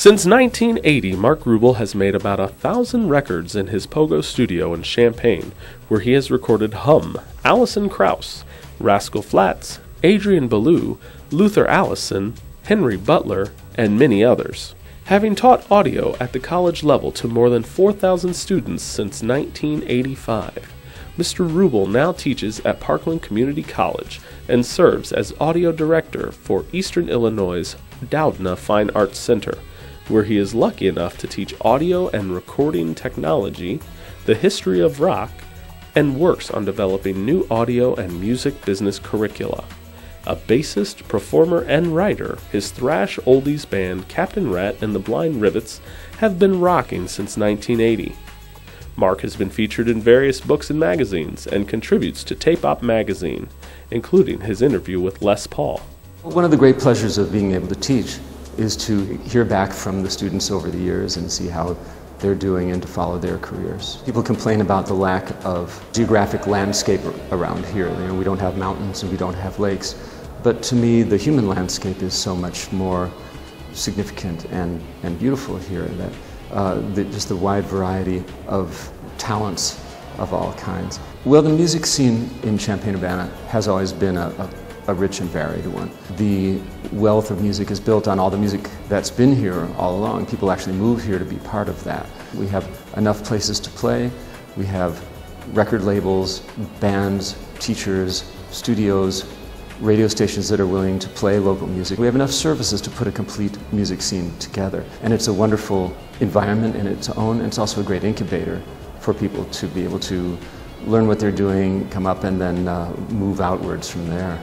Since 1980, Mark Rubel has made about 1,000 records in his Pogo studio in Champaign, where he has recorded Hum, Alison Krauss, Rascal Flatts, Adrian Belew, Luther Allison, Henry Butler, and many others. Having taught audio at the college level to more than 4,000 students since 1985, Mr. Rubel now teaches at Parkland Community College and serves as audio director for Eastern Illinois' Doudna Fine Arts Center, where he is lucky enough to teach audio and recording technology, the history of rock, and works on developing new audio and music business curricula. A bassist, performer, and writer, his thrash oldies band Captain Rat and the Blind Rivets have been rocking since 1980. Mark has been featured in various books and magazines and contributes to Tape Op magazine, including his interview with Les Paul. One of the great pleasures of being able to teach is to hear back from the students over the years and see how they're doing and to follow their careers. People complain about the lack of geographic landscape around here. We don't have mountains and we don't have lakes. But to me, the human landscape is so much more significant and beautiful here. That just the wide variety of talents of all kinds. Well, the music scene in Champaign-Urbana has always been a rich and varied one. The wealth of music is built on all the music that's been here all along. People actually move here to be part of that. We have enough places to play. We have record labels, bands, teachers, studios, radio stations that are willing to play local music. We have enough services to put a complete music scene together. And it's a wonderful environment in its own, and it's also a great incubator for people to be able to learn what they're doing, come up, and then move outwards from there.